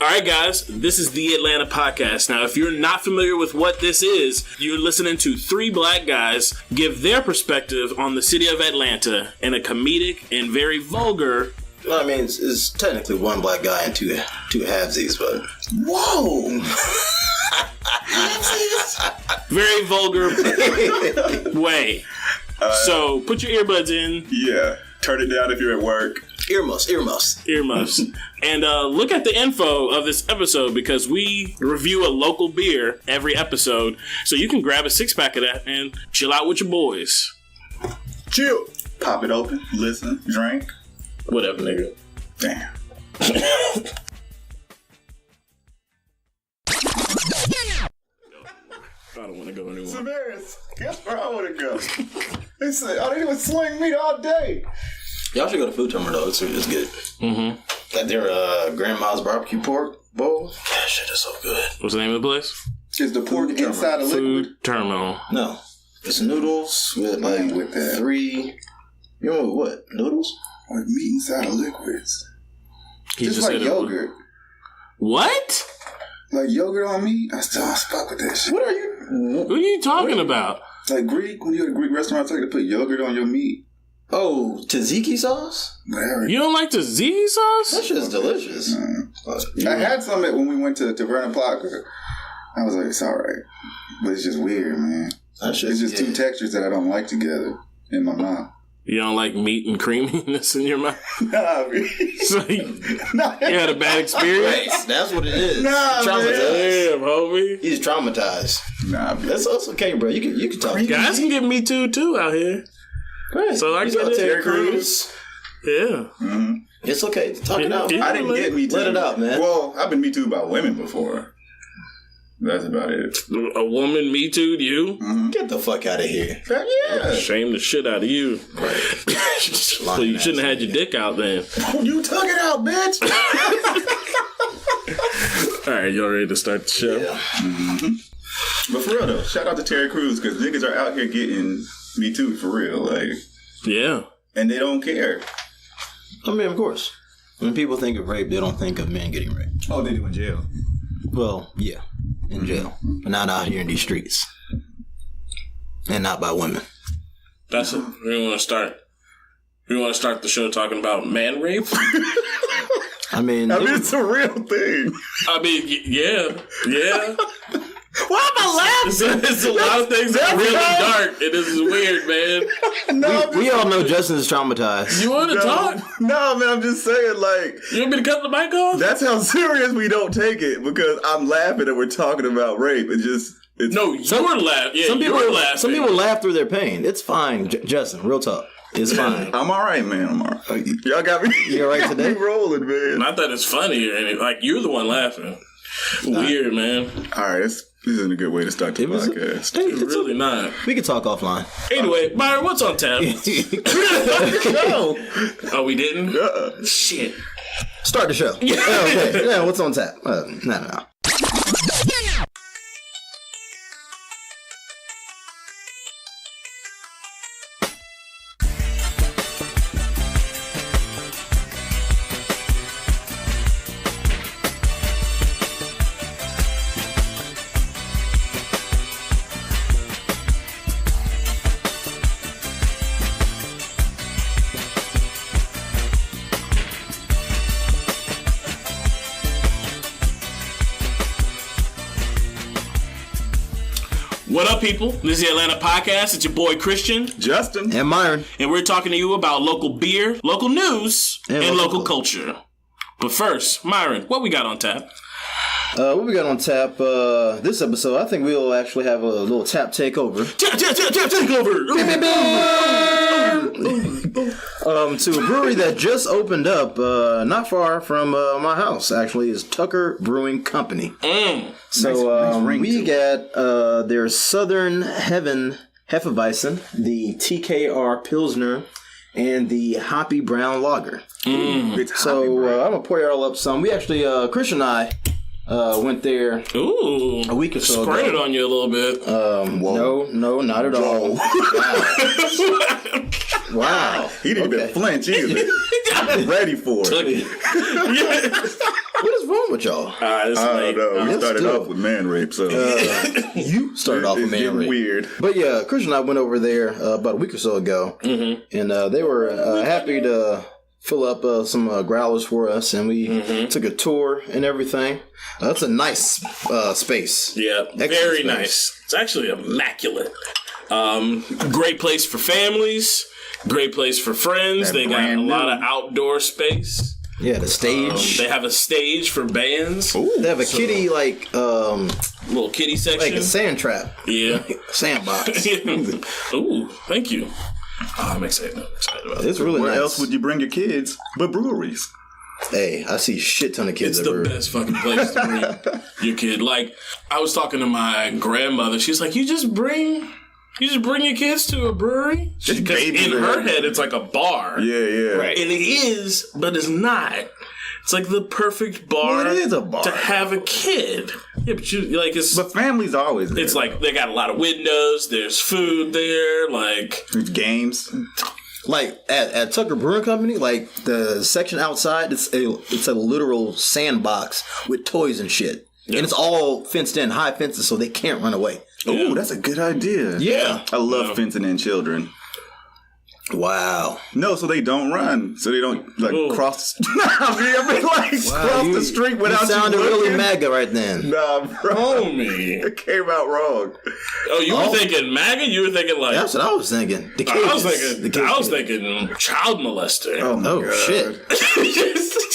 All right, guys, this is the Atlanta Podcast. Now, if you're not familiar with what this is, you're listening to three black guys give their perspective on the city of Atlanta in a comedic and very vulgar... Well, I mean, it's technically one black guy and two halvesies, but... Whoa! very vulgar way. So, put your earbuds in. Yeah. Turn it down if you're at work. Earmuffs. And look at the info of this episode because we review a local beer every episode. So you can grab a 6-pack of that and chill out with your boys. Chill. Pop it open. Listen. Drink. Whatever, nigga. Damn. I don't want to go anymore. Samaris, guess where I want to go? They say, they was swing meat all day. Y'all should go to Food Terminal, though. It's good. Mm-hmm. Like their Grandma's barbecue pork bowl. That shit is so good. What's the name of the place? Is the pork inside a liquid? Food Terminal. No. It's noodles with like with that. 3... You know what? Noodles? Like meat inside of liquids. He just like yogurt. What? Like yogurt on meat? I still fuck with that shit. What are you... What are you talking about? Like Greek, when you go to Greek restaurants, they put yogurt on your meat. Oh, tzatziki sauce? Whatever. You don't like the ziti sauce? That shit's delicious. I had some when we went to Vernon Plaza. I was like, it's alright. But it's just weird, man. It's just two textures that I don't like together in my mouth. You don't like meat and creaminess in your mouth? Nah, man. So you had a bad experience? That's what it is. Nah, traumatized. Damn, homie. He's traumatized. Nah, man. That's okay, bro. You can talk. Guys can get me too out here. Right. So I get it. Terry Crews. Yeah. Mm-hmm. It's okay. Talk it out. Yeah, I didn't get Me Too. Let it out, man. Well, I've been Me Too about women before. That's about it. A woman Me Too'd you? Mm-hmm. Get the fuck out of here. Yeah. Shame the shit out of you. Right. So you shouldn't have had your dick out then. You took it out, bitch. All right, y'all ready to start the show? Yeah. Mm-hmm. But for real though, shout out to Terry Crews because niggas are out here getting Me Too for real, like. Yeah. And they don't care. I mean, of course. When people think of rape, they don't think of men getting raped. Oh, they do in jail. Well, yeah, in jail, but not out here in these streets, and not by women. That's it. We want to start. We want to start the show talking about man rape. I mean, it's a real thing. I mean, yeah. Why am I laughing? It's a lot of things that are really dark, and this is weird, man. we all know Justin is traumatized. You want to talk? No, man, I'm just saying, like... You want me to cut the mic off? That's how serious we don't take it, because I'm laughing and we're talking about rape. It's no, you were laughing. Yeah, some people were laughing. Some people laugh through their pain. It's fine, Justin, real talk. It's fine. I'm all right, man. I'm all right. Y'all got me... You all right today? Me rolling, man. Not that it's funny or anything. Like, you're the one laughing. Weird, man. All right, this isn't a good way to start the podcast. It's really not. We can talk offline. Anyway, Byron, what's on tap? No. Oh, we didn't? Shit. Start the show. Yeah. Okay. Yeah, what's on tap? No. What up, people? This is the Atlanta Podcast. It's your boy Christian, Justin, and Myron, and we're talking to you about local beer, local news, and local culture. But first, Myron, what we got on tap? What we got on tap this episode? I think we'll actually have a little tap takeover. Takeover! To a brewery that just opened up not far from my house, actually, is Tucker Brewing Company. So nice we got their Southern Heaven Hefeweizen, the TKR Pilsner, and the Hoppy Brown Lager. So I'm going to pour y'all up some. We actually, Christian and I went there a week or so ago. Sprayed it on you a little bit. No, not at all. Wow. He didn't even flinch either. I'm ready for it. What is wrong with with y'all? I don't know. We started off with man rape, so You started off with man rape. Weird. But yeah, Christian and I went over there about a week or so ago, and they were happy to fill up some growlers for us, and we took a tour and everything. It's a nice space. Yeah, excellent very space. nice. It's actually immaculate. Great place for families. Great place for friends. They got a lot of outdoor space. Yeah, the stage. They have a stage for bands. Ooh, they have a kitty little kitty section, like a sand trap. Yeah, sandbox. Ooh, thank you. I'm excited about It's it. really Where nice. else would you bring your kids but breweries? Hey, I see a shit ton of kids. It's the best fucking place to bring your kid. Like, I was talking to my grandmother. She's like, you just bring your kids to a brewery? Because in her head, it's like a bar. Yeah. Right. And it is, but it's not. It's like the perfect bar, Well, it is a bar to have a kid. Yeah, but But families always there. It's like they got a lot of windows. There's food there. Like There's games. Like at Tucker Brewing Company, like the section outside, it's a literal sandbox with toys and shit, and it's all fenced in, high fences, so they can't run away. Ooh, that's a good idea. Yeah, I love fencing in children. Wow. No, so they don't run. So they don't cross. Cross the street without you sounded you really looking. MAGA right then. Nah, bro. Homie. It came out wrong. Oh, you were thinking MAGA? You were thinking like... That's what I was thinking. The I was kids. thinking child molester. Oh God. shit.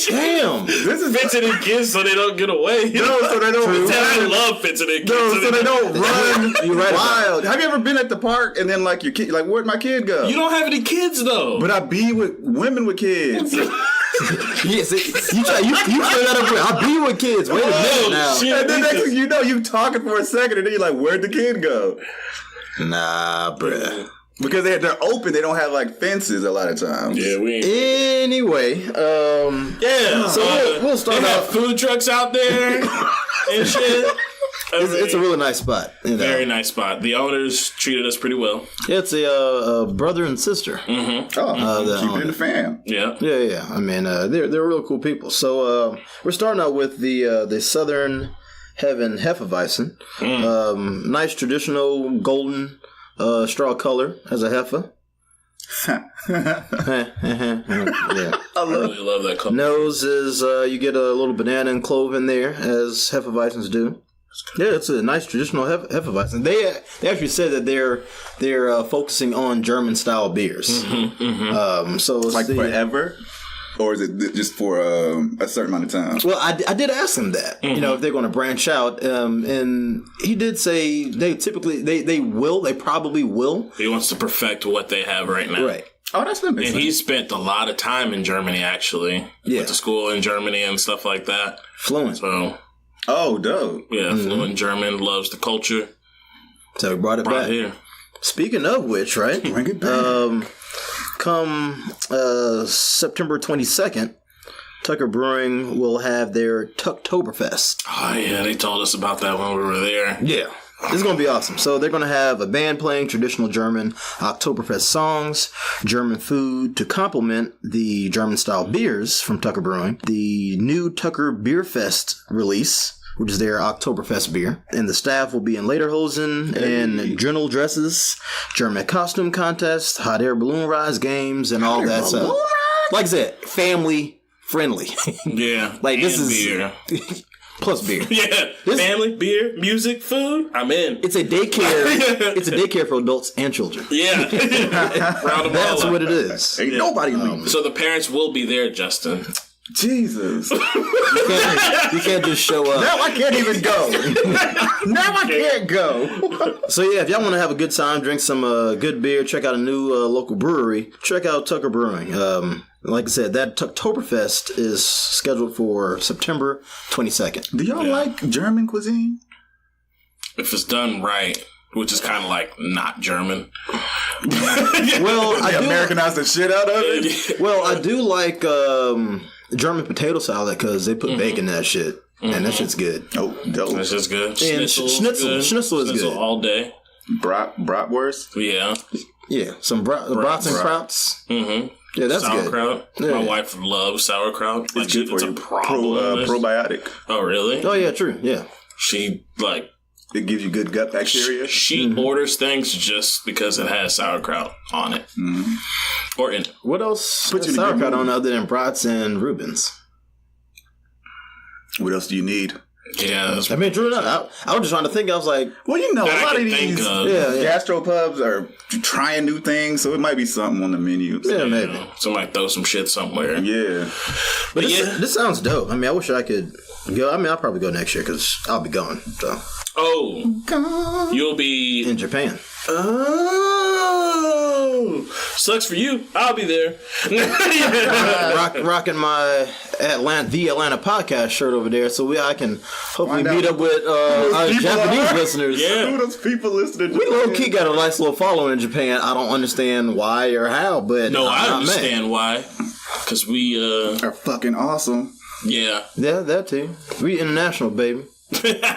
Damn. This is fencing in kids so they don't get away. No, so they don't I run. love fencing in kids. No, so they don't run You're right about wild. Have you ever been at the park and then like your kid, like where'd my kid go? You don't have any kids though. But I be with women with kids. Yes, you try that up. I be with kids. Wait a minute now. Shit. And then next thing you know, you talking for a second, and then you're like, "Where'd the kid go?" Nah, bruh. Because they're open, they don't have like fences a lot of times. Yeah, we ain't. Anyway, Yeah, so we'll start they have out. food trucks out there and shit. It's a really nice spot. You know. Very nice spot. The owners treated us pretty well. Yeah, it's a brother and sister. Oh, keep it in the fam. Yeah. Yeah. I mean, they're real cool people. So we're starting out with the Southern Heaven Hefeweizen. Nice traditional golden straw color as a Hefe. Yeah. I really love that color. Nose is you get a little banana and clove in there, as Hefeweizens do. Yeah, it's a nice traditional Hefeweizen. They actually said that they're focusing on German style beers. So it's Like forever? Or is it just for a certain amount of time? Well, I did ask him that, you know, if they're going to branch out, and he did say they typically they probably will. He wants to perfect what they have right now. Right. Oh, that's not And he spent a lot of time in Germany, actually. Yeah. Went to school in Germany and stuff like that. Fluent. So, Oh, dope. yeah, fluent German, loves the culture. So we brought it Right back. here. Speaking of which, right? Bring it back. Come September 22nd, Tucker Brewing will have their Tucktoberfest. Oh, yeah, they told us about that when we were there. Yeah. It's going to be awesome. So they're going to have a band playing traditional German Oktoberfest songs, German food to complement the German-style beers from Tucker Brewing, the new Tucker Beer Fest release, which is their Oktoberfest beer. And the staff will be in lederhosen and journal dresses, German costume contest, hot air balloon rise games, and all that stuff. Like I said, family friendly. Yeah. Like, this and is- beer. Plus beer. Yeah. Family, beer, music, food. I'm in. It's a daycare. It's a daycare for adults and children. Yeah. Round them That's all what up. it is. Ain't nobody leaving. So the parents will be there, Justin. Jesus. You can't just show up. Now I can't even go. Now I can't go. So yeah, if y'all want to have a good time, drink some good beer, check out a new local brewery, check out Tucker Brewing. Like I said, that Tucktoberfest is scheduled for September 22nd. Do y'all like German cuisine? If it's done right, which is kind of like not German. Well, I do. Americanize the shit out of it. Well, I do like German potato salad because they put bacon in that shit, and that shit's good. Oh, dope. That's just good. And schnitzel is good. all day. Bratwurst. Yeah. Yeah, some brats and krauts. Yeah, that's sauerkraut. good. Yeah. My wife loves sauerkraut. Like, It's good for it's you. a problem. Probiotic. Oh, really? Oh, yeah, true. Yeah. She, like... It gives you good gut bacteria. She orders things just because it has sauerkraut on it. Mm-hmm. Or in it. What else Put has sauerkraut on other than brats and Reubens? What else do you need? Yeah. I mean, true enough. I was just trying to think. I was like, Well, you know, a lot of these yeah. gastropubs are trying new things, so it might be something on the menu. Yeah, maybe. Somebody throw some shit somewhere. Yeah. But this sounds dope. I mean, I wish I could go. I mean, I'll probably go next year because I'll be going. So. Oh. You'll be... in Japan. Oh. Sucks for you. I'll be there. Rocking my Atlanta podcast shirt over there, so I can hopefully meet up with our Japanese listeners. Yeah. Who those people listening to? We low-key got a nice little following in Japan. I don't understand why or how, but No, I I'm understand why. Because we... are fucking awesome. Yeah. Yeah, that too. We international, baby.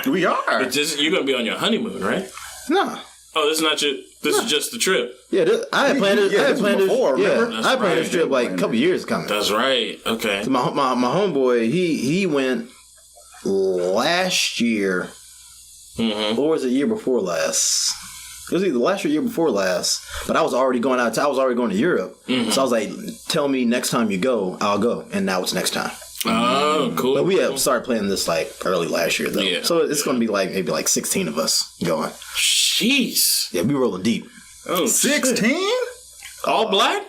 We are. But you're going to be on your honeymoon, right? Nah. Oh, this is not your... This is just the trip. Yeah, I had planned it. Yeah, I had planned before, it. Yeah, remember? I had planned right. this trip like a couple years coming. That's right. Okay. So my homeboy, he went last year, or was it year before last? It was either last year or year before last. But I was already going out. I was already going to Europe. So I was like, "Tell me next time you go, I'll go." And now it's next time. Oh, cool. But we have started planning this like early last year though. Yeah. So it's going to be like maybe like 16 of us going. Jeez. Yeah, we rolling deep. Oh, 16? All black?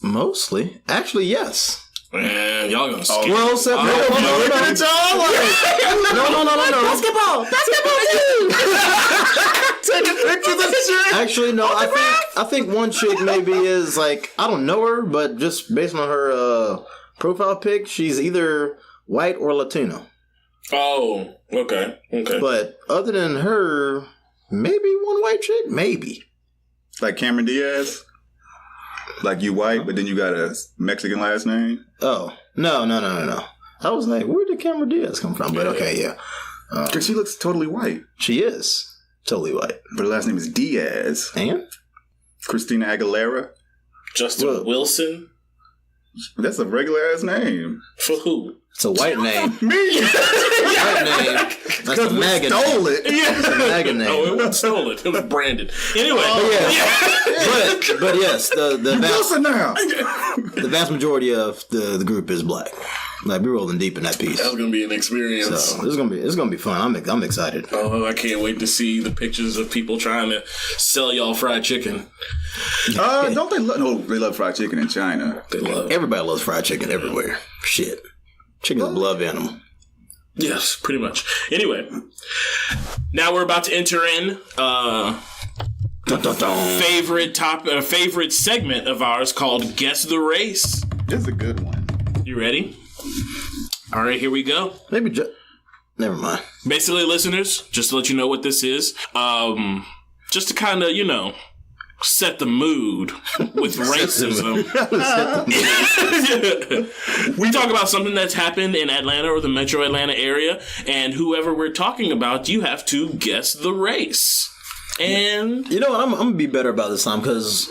Mostly, actually, yes. Man, y'all gonna skip. Well, except no. Basketball team. Taking pictures of shit. Actually, no. I think one chick maybe is like, I don't know her, but just based on her profile pic, she's either white or Latino. Oh, okay. But other than her, maybe one white chick, maybe. Like Cameron Diaz? Like you white, but then you got a Mexican last name? Oh, no. I was like, where did Cameron Diaz come from? But okay, yeah. Because she looks totally white. She is totally white. But her last name is Diaz. And? Christina Aguilera? Justin Wilson? That's a regular ass name. For who? It's a white name. Me! White name. That's the MAGA name. Stole it. That's the MAGA name. Oh, it wasn't stolen. It was branded. Anyway. But yes, Wilson now. the vast majority of the group is black. Like, we're rolling deep in that piece. That's gonna be an experience. So it's gonna be fun. I'm excited. Oh, I can't wait to see the pictures of people trying to sell y'all fried chicken. Don't they love? No, they love fried chicken in China. They love. Everybody loves fried chicken everywhere. Shit, chicken's a beloved animal. Yes, pretty much. Anyway, now we're about to enter in favorite segment of ours called Guess the Race. This is a good one. You ready? All right, here we go. Maybe never mind. Basically, listeners, just to let you know what this is, just to kind of, set the mood with racism. We talk about something that's happened in Atlanta or the metro Atlanta area, and whoever we're talking about, you have to guess the race. And you know what? I'm gonna be better about this time because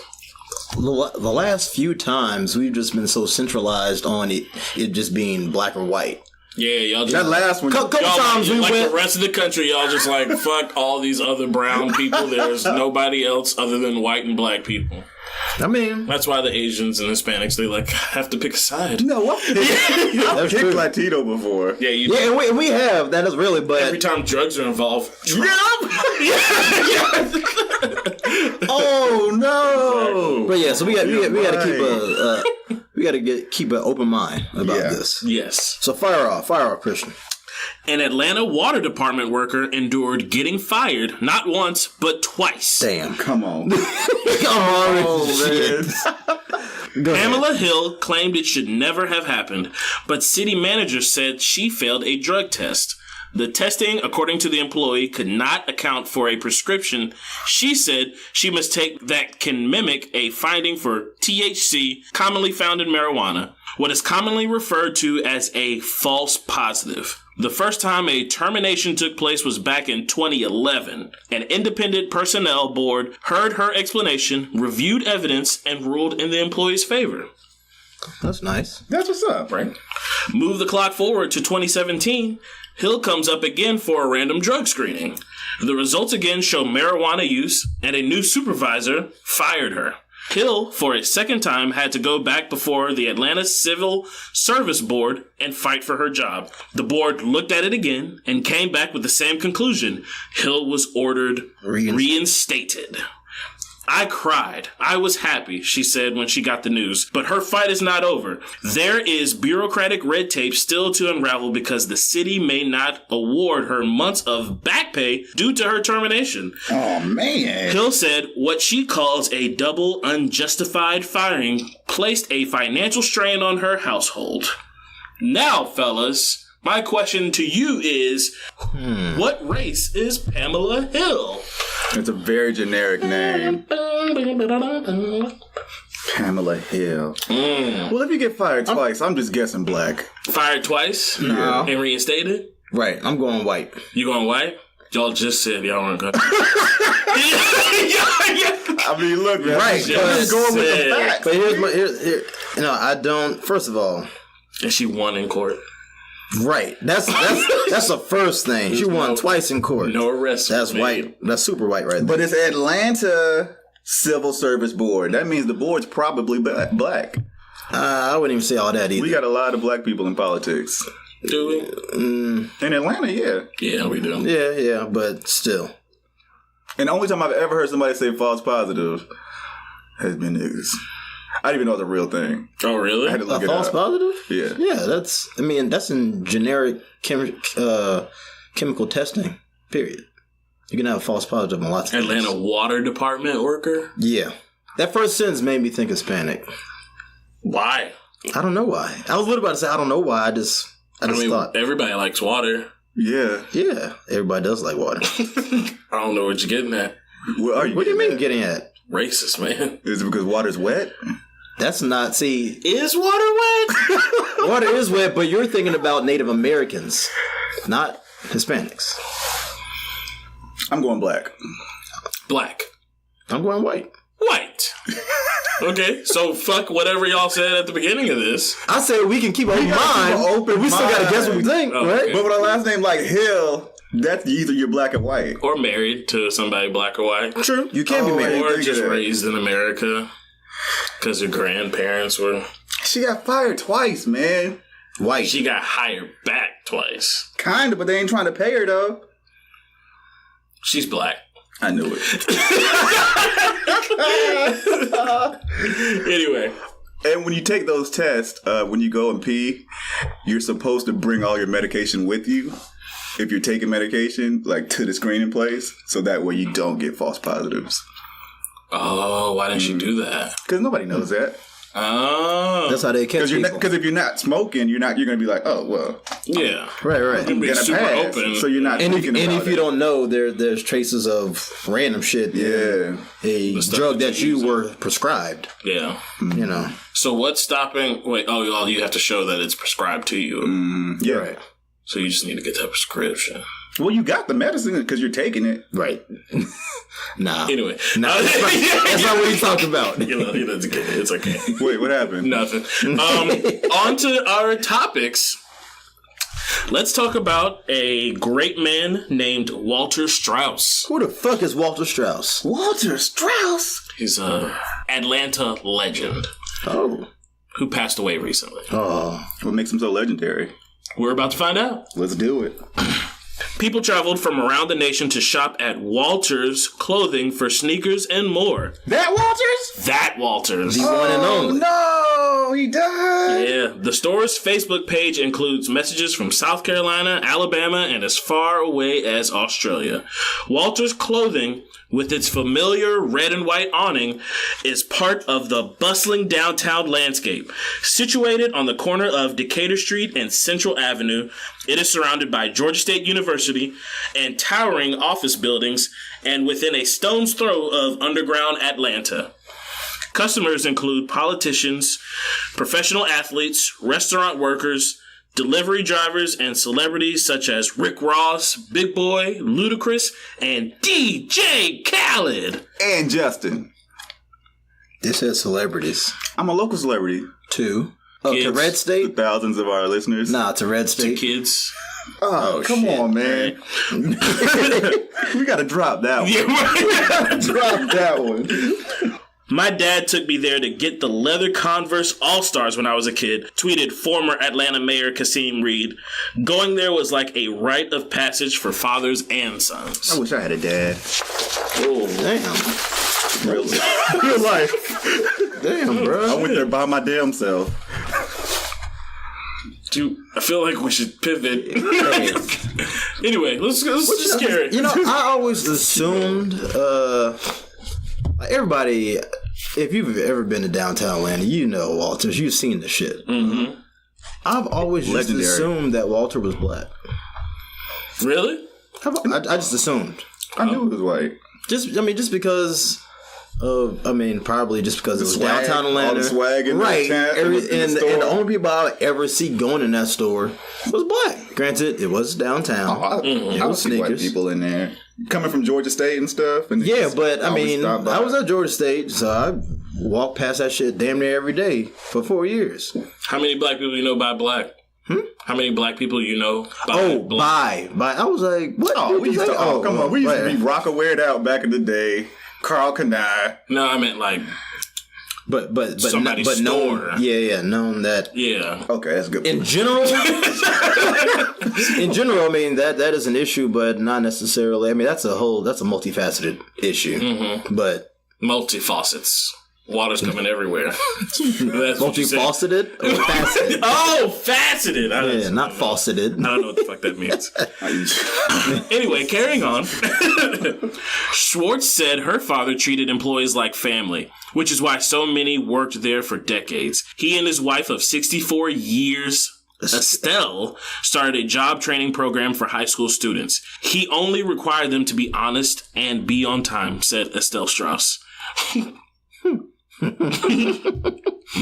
the last few times we've just been so centralized on it just being black or white. yeah, y'all just That last one. Couple times we like went. the rest of the country, y'all just like fuck all these other brown people. There's nobody else other than white and black people. I mean, That's why the Asians and Hispanics, they like have to pick a side. No, what? I've picked Latino before. Yeah, you. yeah, and we have that is really, but Every time drugs are involved, Oh no! but yeah, so we got to keep an open mind about this. yes. So fire off, Christian. An Atlanta water department worker endured getting fired not once but twice. Damn, Come on. shit. Go ahead. Pamela Hill claimed it should never have happened, but city manager said she failed a drug test. The testing, according to the employee, could not account for a prescription she said she must take that can mimic a finding for THC commonly found in marijuana, what is commonly referred to as a false positive. The first time a termination took place was back in 2011. An independent personnel board heard her explanation, reviewed evidence, and ruled in the employee's favor. That's nice. That's what's up, right? Move the clock forward to 2017. Hill comes up again for a random drug screening. The results again show marijuana use, and a new supervisor fired her. Hill, for a second time, had to go back before the Atlanta Civil Service Board and fight for her job. The board looked at it again and came back with the same conclusion. Hill was ordered reinstated. I cried. I was happy, she said when she got the news. But her fight is not over. There is bureaucratic red tape still to unravel because the city may not award her months of back pay due to her termination. Oh, man. Hill said what she calls a double unjustified firing placed a financial strain on her household. Now, fellas, my question to you is, what race is Pamela Hill? It's a very generic name. Pamela Hill. Well, if you get fired twice, I'm just guessing black. Fired twice? No. And reinstated? Right. I'm going white. You going white? Y'all just said y'all weren't going. I mean, look, man. Right. Just going with the facts. But here, I don't. First of all, and she won in court. Right. That's the first thing. She won twice in court. No arrest. That's white. That's super white right there. But it's Atlanta Civil Service Board. That means the board's probably black. I wouldn't even say all that either. We got a lot of black people in politics. Do we? In Atlanta, yeah. Yeah, we do. Yeah, but still. And the only time I've ever heard somebody say false positive has been niggas. I didn't even know it was a real thing. Oh, really? I had to look A false positive? Yeah. Yeah, that's in generic chemical testing, period. You can have a false positive on lots of things. Atlanta Water Department worker? Yeah. That first sentence made me think Hispanic. Why? I don't know why. I was literally about to say I don't know why. I just thought. Everybody likes water. Yeah. Yeah, everybody does like water. I don't know what you're getting at. What do you mean getting at? Racist, man. Is it because water's wet? That's not, see... Is water wet? Water is wet, but you're thinking about Native Americans, not Hispanics. I'm going black. Black. I'm going white. White. Okay, so fuck whatever y'all said at the beginning of this. I say we can keep an open mind, but we still gotta guess what we think, right? Okay. But with a last name like Hill, that's either you're black or white. Or married to somebody black or white. True. You can be married. Or just raised in America because your grandparents were... She got fired twice, man. White. She got hired back twice. Kinda, but they ain't trying to pay her, though. She's black. I knew it. Anyway. And when you take those tests, when you go and pee, you're supposed to bring all your medication with you. If you're taking medication, like to the screening place, so that way you don't get false positives. Oh, why didn't she do that? Because nobody knows that. Oh. That's how they catch people. Because if you're not smoking, you're going to be like, oh, well. Yeah. Right. You're being super pass, open. So you're not thinking about it. And if you don't know, there's traces of random shit. Yeah. A drug that you were prescribed. Yeah. You know. So what's stopping... Wait, you have to show that it's prescribed to you. Yeah. Right. So you just need to get that prescription. Well, you got the medicine because you're taking it. Right. Nah. Anyway. Nah, that's not what he talked about. It's okay. Wait, what happened? Nothing. On to our topics. Let's talk about a great man named Walter Strauss. Who the fuck is Walter Strauss? Walter Strauss? He's an Atlanta legend. Oh. Who passed away recently. Oh. What makes him so legendary? We're about to find out. Let's do it. People traveled from around the nation to shop at Walter's Clothing for sneakers and more. That Walters? That Walters. The one and only. No! no, he died. Yeah, the store's Facebook page includes messages from South Carolina, Alabama, and as far away as Australia. Walter's Clothing, with its familiar red and white awning, is part of the bustling downtown landscape. Situated on the corner of Decatur Street and Central Avenue, it is surrounded by Georgia State University and towering office buildings, and within a stone's throw of underground Atlanta. Customers include politicians, professional athletes, restaurant workers, delivery drivers, and celebrities such as Rick Ross, Big Boy, Ludacris, and DJ Khaled. And Justin. They said celebrities. I'm a local celebrity. Two. Oh, Kids. to Red State? To thousands of our listeners. Nah, to Red To State. kids. Oh, come shit. on, man. We gotta drop that one. Yeah, right. Drop that one. My dad took me there to get the leather Converse All-Stars when I was a kid, tweeted former Atlanta Mayor Kasim Reed. Going there was like a rite of passage for fathers and sons. I wish I had a dad. Oh, Damn. Real life. Damn, bro. I went there by my damn self. dude, I feel like we should pivot. Hey. Anyway, let's just carry it. You know, I always assumed, everybody, if you've ever been to downtown Atlanta, you know Walters. You've seen the shit. Mm-hmm. I've always just Legendary. assumed that Walter was black. Really? I just assumed. I knew it was white. Just because of, probably just because it was swag, downtown Atlanta. all the swag in the right. town, in the store. And the only people I would ever see going in that store was black. Granted, it was downtown. I would see white people in there. Coming from Georgia State and stuff. And Yeah, but I always stop by. was at Georgia State, so I walked past that shit damn near every day for 4 years. How many black people you know by black? How many black people you know by black? By. I was like, what? Oh, we used to, come on. We used to right. be Rocka Weird Out back in the day. Carl Kanai. No, I meant like, But somebody's known, store. known that yeah. Okay, that's a good. in general, that is an issue, but not necessarily. That's a multifaceted issue. Mm-hmm. But Multifaucets. Water's coming everywhere. That's what you said. multifaceted or faceted? Oh, faceted. Yeah, not fauceted. I don't know what the fuck that means. Anyway, carrying on. Schwartz said her father treated employees like family, which is why so many worked there for decades. He and his wife of 64 years, Estelle, started a job training program for high school students. He only required them to be honest and be on time, said Estelle Strauss. I'm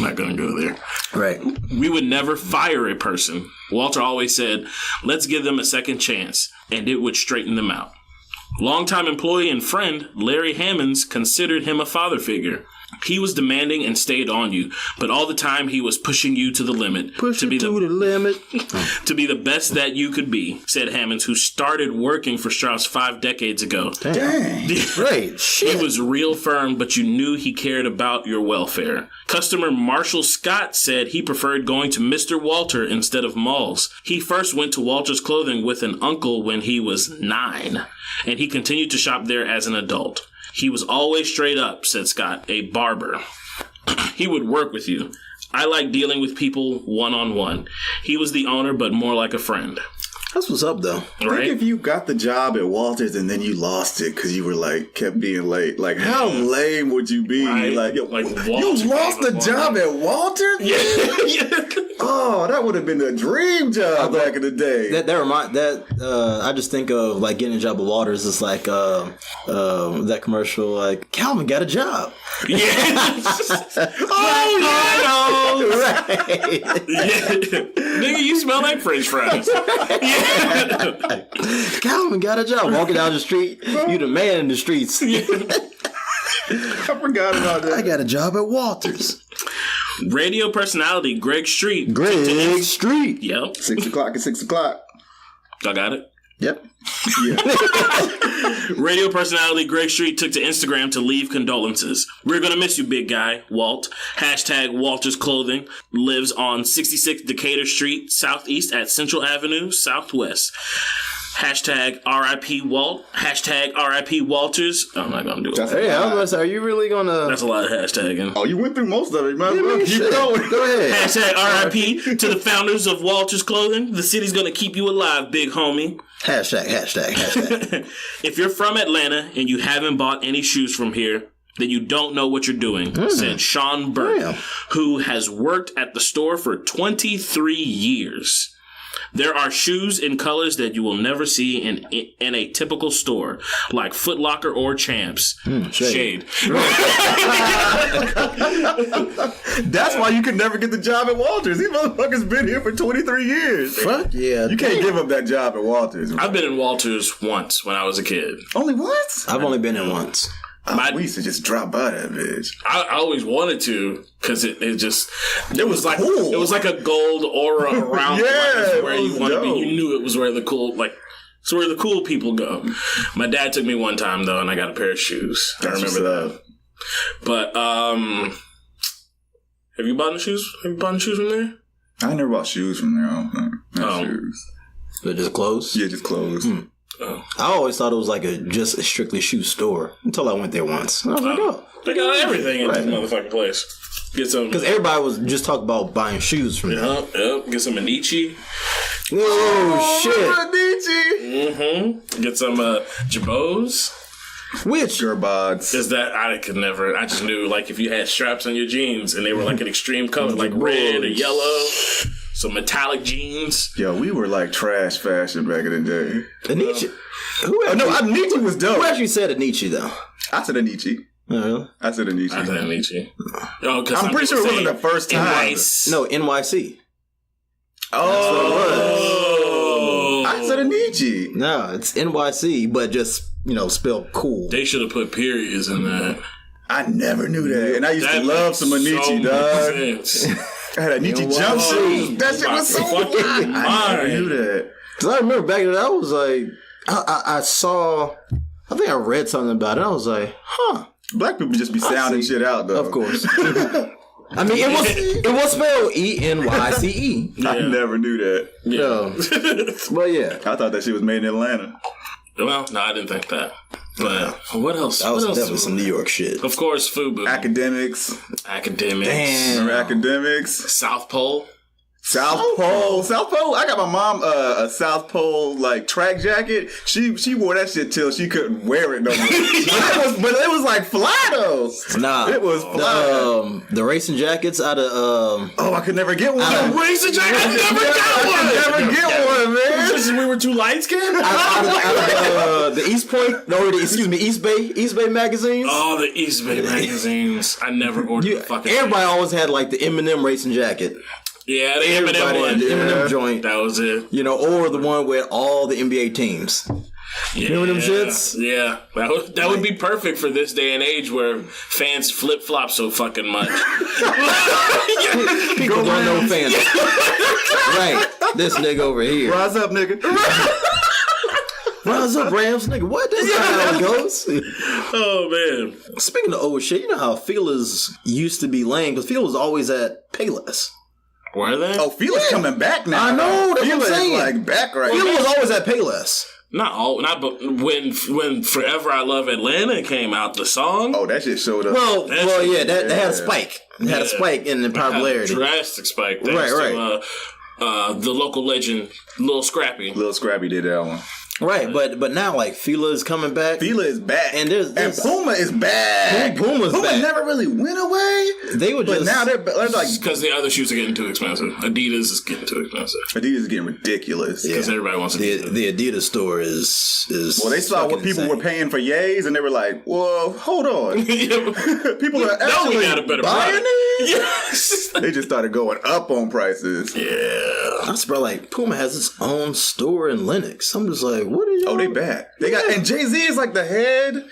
not going to go there. Right. We would never fire a person. Walter always said, let's give them a second chance, and it would straighten them out. Longtime employee and friend Larry Hammonds considered him a father figure. He was demanding and stayed on you, but all the time he was pushing you to the limit. To the limit. To be the best that you could be, said Hammonds, who started working for Strauss 5 decades ago. Dang. Right. Shit. He was real firm, but you knew he cared about your welfare. Customer Marshall Scott said he preferred going to Mr. Walter instead of Malls. He first went to Walter's Clothing with an uncle when he was 9, and he continued to shop there as an adult. He was always straight up, said Scott, a barber. He would work with you. I like dealing with people one-on-one. He was the owner, but more like a friend. That's what's up, though. Right? Think if you got the job at Walters and then you lost it because you were kept being late. How lame would you be? Right. You Walter lost the job at Walters? Yeah. Oh, that would have been a dream job back in the day. I just think of getting a job at Waters is like that commercial Calvin got a job. Yeah. Oh yeah, right. Yeah. Nigga, you smell like French fries. Yeah. Calvin got a job. Walking down the street, you the man in the streets. I forgot about that. I got a job at Walters. Radio personality Greg Street. Greg Street. Yep. 6 o'clock at 6 o'clock. Y'all got it? Yep. Yeah. Radio personality Greg Street took to Instagram to leave condolences. We're gonna miss you, big guy, Walt. Hashtag Walter's Clothing lives on 66 Decatur Street, Southeast at Central Avenue, Southwest. Hashtag RIP Walt. Hashtag RIP Walters. I'm not going to do it. Hey, I was going to say, are you really going to... That's a lot of hashtagging. Oh, you went through most of it, man. Keep going. Go ahead. Hashtag RIP to the founders of Walters Clothing. The city's going to keep you alive, big homie. Hashtag. If you're from Atlanta and you haven't bought any shoes from here, then you don't know what you're doing, said Sean Burke, who has worked at the store for 23 years. There are shoes in colors that you will never see in a typical store, like Foot Locker or Champs. Shade. That's why you could never get the job at Walters. These motherfuckers been here for 23 years. Fuck yeah. You can't give up that job at Walters. I've been in Walters once when I was a kid. Only once? I've only been in once. We used to just drop by that bitch. I always wanted to because it was like cool. It was like a gold aura around where you want to be. You knew it was where the cool people go. My dad took me one time though, and I got a pair of shoes. I remember that. But have you bought any shoes? Have you bought any shoes from there? I never bought shoes from there. Not shoes. They're just clothes? Yeah, just clothes. Oh. I always thought it was like just a strictly shoe store until I went there once. And I was like, oh. They got everything in this motherfucking place. Get some. Because everybody was just talking about buying shoes from there. Yep. Get some Anichi. Oh, shit. Mm-hmm. Get some Jabos. Which? Gerbods. Is that I could never. I just knew like if you had straps on your jeans and they were like an extreme color, like red or yellow. Some metallic jeans. Yo, we were like trash fashion back in the day. Anichi. Anichi was dope. Who actually said Anichi, though? I said Anichi. Oh, really? I said Anichi. Oh, I'm pretty sure it wasn't the first time. No, NYC. Oh. I said Anichi. No, it's NYC, but just, spelled cool. They should have put periods in that. I never knew that. And I used to love some Anichi, dog. I had a Nietzsche jumpsuit. That shit was so fly. I never knew that. Because I remember back then, I was like, I think I read something about it. I was like, huh. Black people just be sounding shit out, though. Of course. I mean, it was spelled ENYCE. Yeah. I never knew that. Yeah. Well, yeah. I thought that shit was made in Atlanta. Well, no, I didn't think that. But what else? That was some New York shit. Of course, FUBU. Academics. Damn. Remember Academics? South Pole. South Pole. I got my mom a South Pole like track jacket. She wore that shit till she couldn't wear it no more. but it was like fly though. Nah, it was fly. The racing jackets out of I could never get one. Racing jacket. I never get one, man. Just we were too light skinned. Out of the East Point, East Bay magazines. Oh, the East Bay magazines. I never ordered. Everybody always had like the Eminem racing jacket. Yeah, the Eminem one. The Eminem joint. That was it. Or the one with all the NBA teams. Yeah, remember them shits? Yeah. That would be perfect for this day and age where fans flip-flop so fucking much. People don't know fans. Right. This nigga over here. Rise up, nigga. Rise up, Rams, nigga. What? That's not how it goes. Oh, man. Speaking of old shit, you know how Feelers used to be lame? Because Feelers was always at Payless. Were they? Oh, Feelers coming back now. I know. That's what I'm saying. Like back right now. Feelers was always at Payless. But when Forever I Love Atlanta came out, the song. Oh, that shit showed up. Well, yeah, that had a spike. It had a spike in popularity. A drastic spike. Right. The local legend, Lil Scrappy. Lil Scrappy did that one. Right, but now like Fila is coming back. Fila is back, and Puma is back. Puma never really went away. They were but now they're like because the other shoes are getting too expensive. Adidas is getting too expensive. Adidas is getting ridiculous because everybody wants to. The Adidas store is. Well, they saw what people were paying for Yays, and they were like, "Well, hold on, people are actually buying these." Yes. They just started going up on prices. Yeah, I swear, like Puma has its own store in Lenox. I'm just like, what are you? Oh, they back. They got, and Jay-Z is like the head.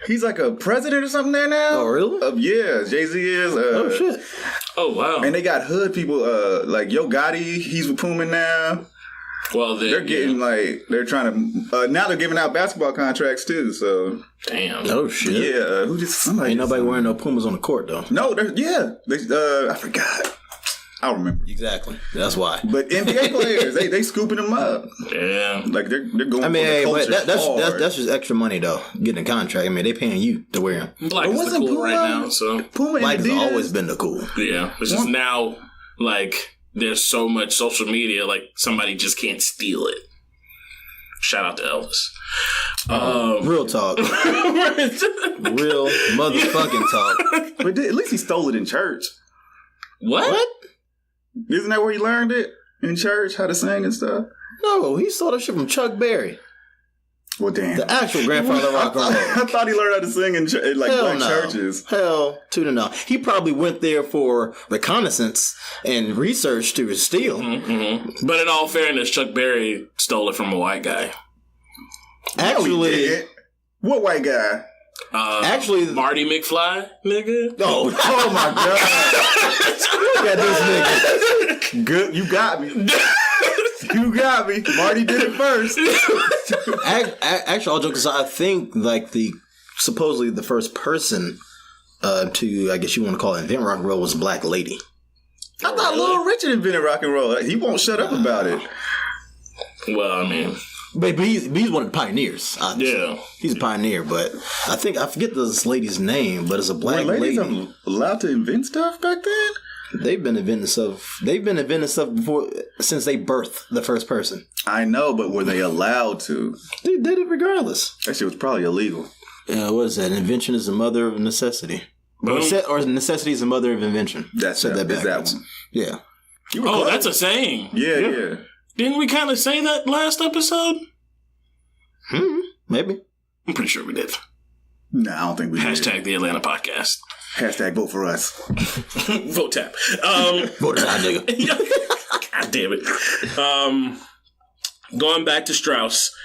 He's like a president or something there now. Oh, really? Yeah, Jay-Z is. Oh, shit. Oh, wow. And they got hood people like Yo Gotti. He's with Puma now. Well, they're getting they're trying to. Now they're giving out basketball contracts too. So. Damn. Oh, shit. Yeah. Ain't nobody wearing no Pumas on the court, though. No, I forgot. I remember. Exactly. That's why. But NBA players, they scooping them up. Yeah. Like they're going. I mean, for the but culture that's just extra money though. Getting a contract. I mean, they paying you to wear them. Black is the cool right now, so Puma Black has Adidas. always been the cool. yeah. It's just now, like, there's so much social media, like, somebody just can't steal it. Shout out to Elvis. Real talk. Real motherfucking talk. But at least he stole it in church. What? Isn't that where he learned it? In church, how to sing and stuff? No, he stole that shit from Chuck Berry. Well, damn. The actual grandfather of rock and roll. I thought he learned how to sing in like Hell black no. churches. Hell to the no. He probably went there for reconnaissance and research to steal. Mm-hmm. But in all fairness, Chuck Berry stole it from a white guy. Actually, what white guy? Actually, Marty McFly, nigga. oh my god! Look at this nigga. Good, you got me. You got me. Marty did it first. Actually, all jokes aside, I think like supposedly the first person to, I guess you want to call it, invent rock and roll was a black lady. I thought Little Richard invented rock and roll. He won't shut up about it. Well, I mean, But he's one of the pioneers. yeah. He's a pioneer, but I forget this lady's name, but it's a black Were ladies lady. allowed to invent stuff back then? They've been inventing stuff before, since they birthed the first person. I know, but were they allowed to? They did it regardless. That shit was probably illegal. What is that? Invention is the mother of necessity. Or necessity is the mother of invention. That's that backwards. one. Yeah. You were Oh, close. that's a saying. Yeah. Didn't we kind of say that last episode? Maybe. I'm pretty sure we did. No, I don't think we did. Hashtag the Atlanta Podcast. Hashtag vote for us. Vote tap. Vote it out, nigga. God damn it. Going back to Strauss,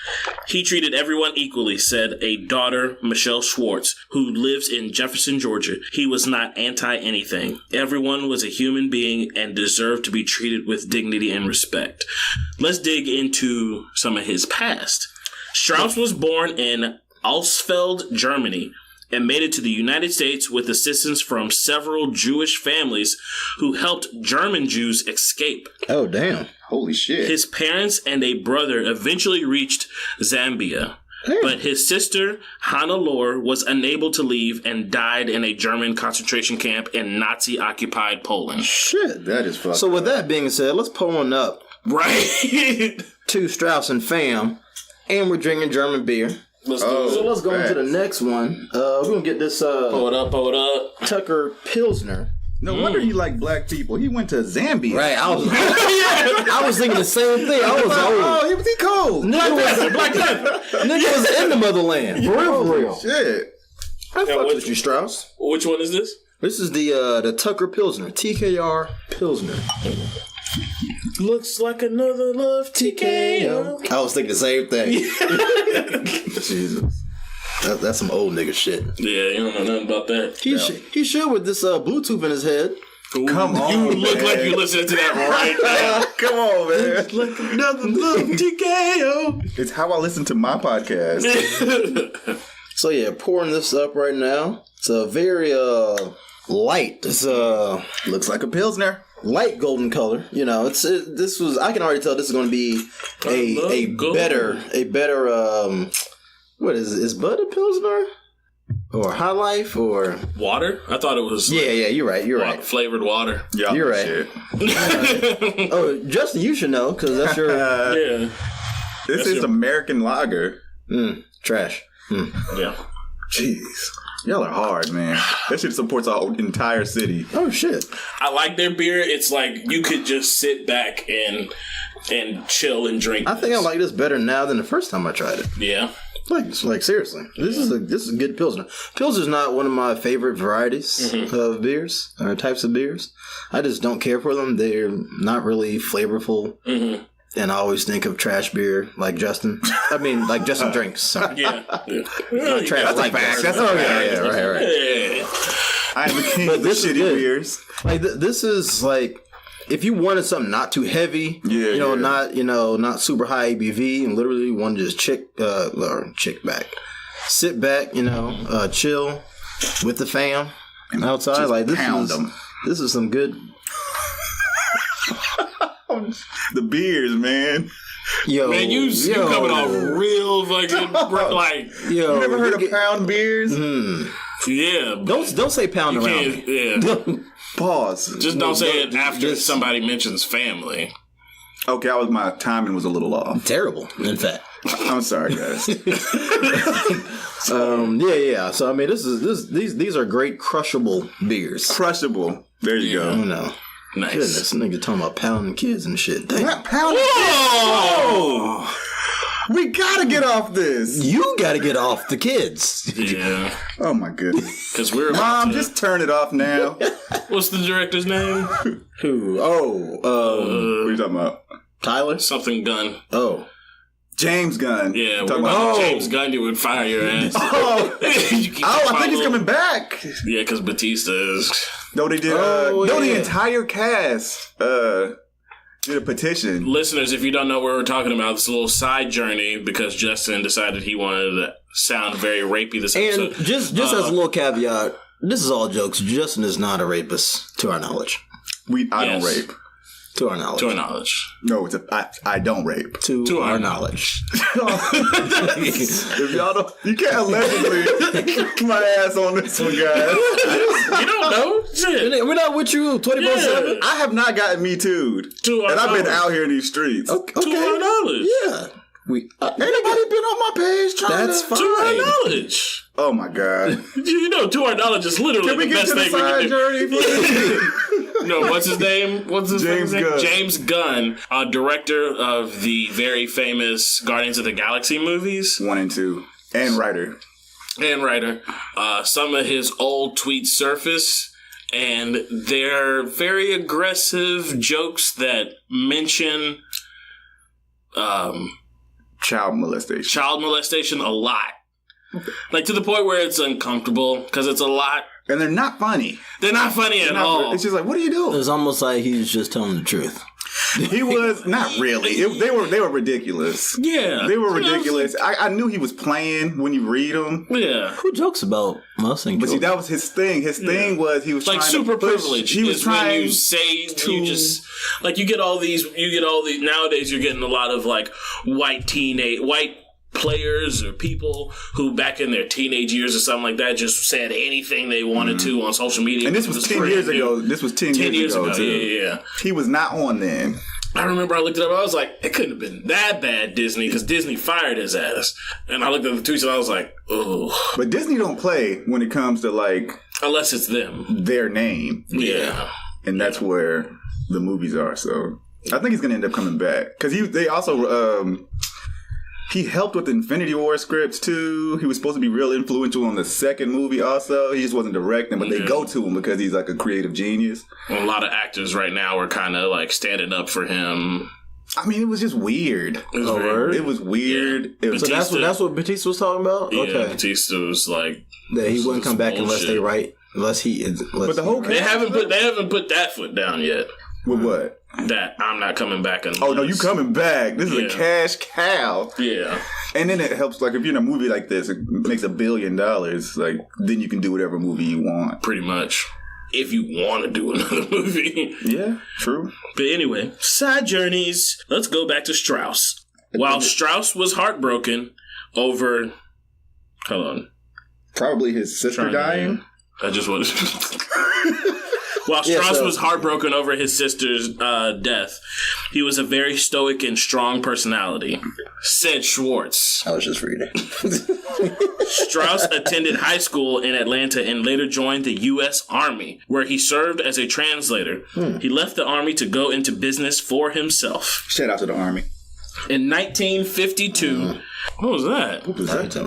he treated everyone equally, said a daughter, Michelle Schwartz, who lives in Jefferson, Georgia. He was not anti-anything. Everyone was a human being and deserved to be treated with dignity and respect. Let's dig into some of his past. Strauss was born in Alsfeld, Germany, and made it to the United States with assistance from several Jewish families who helped German Jews escape. Oh, damn. Holy shit. His parents and a brother eventually reached Zambia, but his sister, Hannelore, was unable to leave and died in a German concentration camp in Nazi-occupied Poland. Shit. That is fucked So with that being said, let's pull one up Right? to Strauss and fam, and we're drinking German beer. Let's do it. So let's go into the next one. We're going to get this Pull it up. Tucker Pilsner. No wonder he liked black people. He went to Zambia. Right, I was thinking the same thing. I was Oh, he was cold. Nigga was in the motherland. For real. Shit. I fuck with you, Strauss. Which one is this? This is the Tucker Pilsner. TKR Pilsner. Looks like another love TKO. I was thinking the same thing. Jesus. That's some old nigga shit. Yeah, you don't know nothing about that. He should with this Bluetooth in his head. Come on, You look man. like you listening to that right now. Come on, man. Like another love TKO. It's how I listen to my podcast. So yeah, pouring this up right now. It's a very light. It's Looks like a Pilsner. light golden color. You know, I can already tell this is going to be a better what is it? Is Bud a Pilsner? Or High Life? Or Water? I thought it was yeah, you're right. Flavored water. Yeah, You're right. Shit. Oh, Justin, you should know because that's your Yeah. This is American lager. trash. Yeah. Jeez. Y'all are hard, man. That shit supports our entire city. Oh shit! I like their beer. It's like you could just sit back and chill and drink. I think I like this better now than the first time I tried it. Yeah. Like seriously, this is a good Pilsner. Pilsner's not one of my favorite varieties of beers or types of beers. I just don't care for them. They're not really flavorful. And I always think of trash beer like Justin. I mean, like Justin drinks. Sorry. Yeah. Not trash That's like a fact. Justin. That's a Yeah, fact. right. Yeah. I am the king of the this is shitty good. beers. Like this is like if you wanted something not too heavy, not super high ABV, and literally one just sit back, chill with the fam outside. Just Like pound them. this is some good. The beers, man. Yo, Man, you coming off real fucking like. Yo, You never heard of pound beers? Yeah. Don't say pound You around can't. me. Yeah. Pause. Just don't say it after somebody mentions family. Okay, my timing was a little off. Terrible, in fact. I'm sorry, guys. Yeah. So I mean, these are great crushable beers. Crushable. There you go. You know. Nice. Goodness, nigga talking about pounding kids and shit. Damn. Not pounding. Whoa! We gotta get off this. You gotta get off the kids. Yeah. Oh my goodness. Because we're Mom, just turn it off now. What's the director's name? Who? Oh, What are you talking about? Tyler? Something Gunn. Oh. James Gunn. Yeah, Talking we're about- about James Gunn. You would fire your ass. I think he's coming back. Yeah, because Batista is. No, they did. The entire cast did a petition. Listeners, if you don't know what we're talking about, it's a little side journey because Justin decided he wanted to sound very rapey this episode. And just as a little caveat, this is all jokes. Justin is not a rapist, to our knowledge. I don't rape. To our knowledge. To our knowledge. No, I don't rape. To our knowledge. If y'all don't, you can't allegedly kick my ass on this one, guys. You don't know? Shit. We're not with you 24/7. I have not gotten me too'd. And I've been out here in these streets. Okay. To our knowledge. Yeah. Ain't nobody been on my page trying That's to... fine. To our knowledge. Oh my God. You know, to our knowledge is literally Can we the get best to the thing we can side do. journey, please? No, what's his name? James Gunn. James Gunn, director of the very famous Guardians of the Galaxy movies. 1 and 2. And writer. Some of his old tweets surface, and they're very aggressive jokes that mention Child molestation. A lot. Like to the point where it's uncomfortable because it's a lot. And they're not funny. They're not funny at all. It's just like, what are you doing? It's almost like he's just telling the truth. He was not really. They were ridiculous. Yeah, They were ridiculous. I knew he was playing when you read them. Yeah. Who jokes about molesting But see, children? that was his thing. His thing was he was Like trying super to push, privilege. He was is trying when you say you just like you get all these nowadays you're getting a lot of like white players or people who back in their teenage years or something like that just said anything they wanted to on social media. And this was 10 years ago. This was 10 years ago too. Yeah. He was not on then. I remember I looked it up. I was like, it couldn't have been that bad, Disney, because Disney fired his ass. And I looked at the tweets and I was like, oh. But Disney don't play when it comes to like Unless it's them. their name. Yeah. And that's where the movies are. So I think he's gonna end up coming back because they also he helped with the Infinity War scripts too. He was supposed to be real influential on the second movie also. He just wasn't directing, but they go to him because he's like a creative genius. Well, a lot of actors right now are kind of like standing up for him. I mean, it was just weird. It was weird. Yeah. It was, So that's what Batista was talking about? Yeah, Okay. Batista was like, That he wouldn't come back unless they write. But the whole they haven't put that foot down yet. with what? That I'm not coming back unless. Oh no, you coming back. This is a cash cow. Yeah. And then it helps, like, if you're in a movie like this, it makes $1 billion. Like, then you can do whatever movie you want. Pretty much. If you want to do another movie. Yeah, true. But anyway, side journeys. Let's go back to Strauss. While Strauss was heartbroken over... Hold on. Probably his sister dying. I just want to... While Strauss was heartbroken over his sister's death, he was a very stoic and strong personality, said Schwartz. I was just reading. Strauss attended high school in Atlanta and later joined the U.S. Army, where he served as a translator. He left the Army to go into business for himself. Shout out to the Army. In 1952... What was that?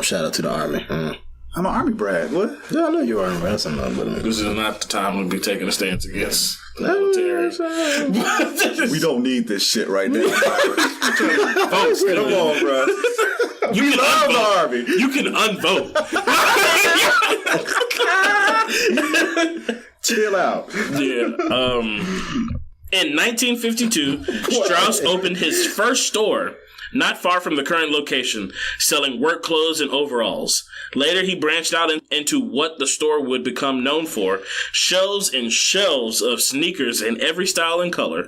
Shout out to the Army. I'm an Army brat. What? Yeah, I know you are. That's something. This is not the time we'll be taking a stance against the military. We don't need this shit right now. Folks, Come on, bro. You can love the unvote. Army. You can unvote. Chill out. Yeah. In 1952, Strauss opened his first store not far from the current location, selling work clothes and overalls. Later, he branched out into what the store would become known for, shelves and shelves of sneakers in every style and color.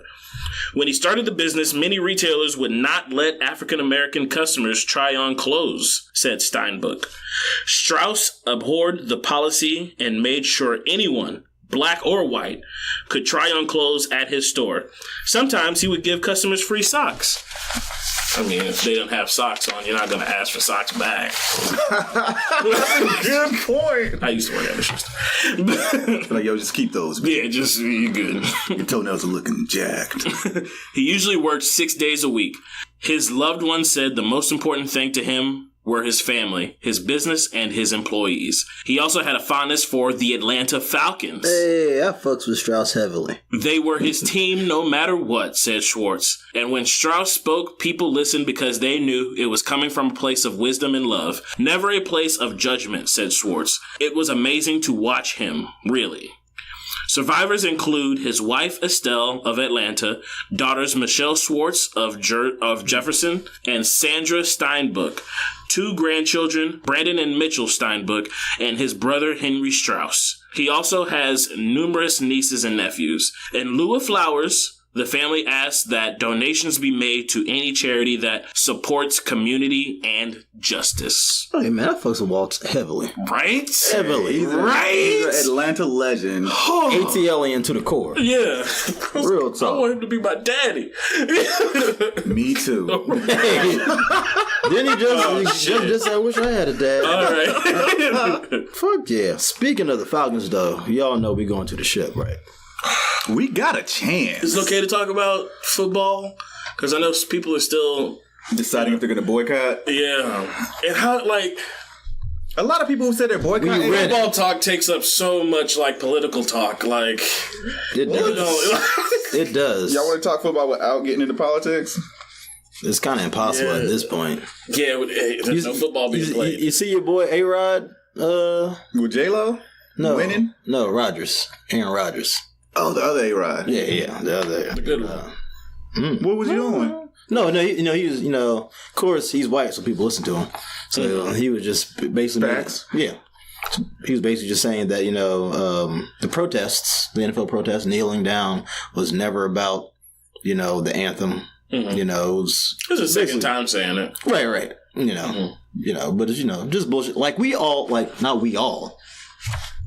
When he started the business, many retailers would not let African-American customers try on clothes, said Steinbuch. Strauss abhorred the policy and made sure anyone, black or white, could try on clothes at his store. Sometimes he would give customers free socks. I mean, if they don't have socks on, you're not going to ask for socks back. That's a good point. I used to work at a shoe store. Like, yo, just keep those. Yeah, just, you're good. Your toenails are looking jacked. He usually worked 6 days a week. His loved ones said the most important thing to him were his family, his business, and his employees. He also had a fondness for the Atlanta Falcons. Hey, I fucks with Strauss heavily. They were his team no matter what, said Schwartz. And when Strauss spoke, people listened because they knew it was coming from a place of wisdom and love, never a place of judgment, said Schwartz. It was amazing to watch him, really. Survivors include his wife, Estelle, of Atlanta, daughters Michelle Schwartz of Jefferson, and Sandra Steinbuch, 2 grandchildren, Brandon and Mitchell Steinbuch, and his brother, Henry Strauss. He also has numerous nieces and nephews. In lieu of flowers, the family asks that donations be made to any charity that supports community and justice. Hey, man, I fucks with Walt heavily. Right? Heavily. He's an Atlanta legend. ATLian to the core. Yeah. Real I talk. want him to be my daddy. Me too. Hey. Didn't he just say, I wish I had a dad. All right. Fuck yeah. Speaking of the Falcons, though, y'all know we going to the ship, right? We got a chance. Is it okay to talk about football? Because I know people are still deciding if they're going to boycott. Yeah. And how, like, a lot of people who said they're boycotting. Football talk takes up so much, like, political talk. Like, it does. It does. Y'all want to talk football without getting into politics? It's kind of impossible at this point. Yeah, there's no football being played. You see your boy A-Rod? With J-Lo? No. Winning? No, Rodgers. Aaron Rodgers. Oh, the other A-Rod. Yeah, the other. The good one. What was he doing? No, he was, of course, he's white, so people listen to him. So he was just basically... Facts. Yeah. He was basically just saying that, the protests, the NFL protests, kneeling down was never about, the anthem. Mm-hmm. It was... This is the second time saying it. Right. But it's, just bullshit. Like, we all, not we all...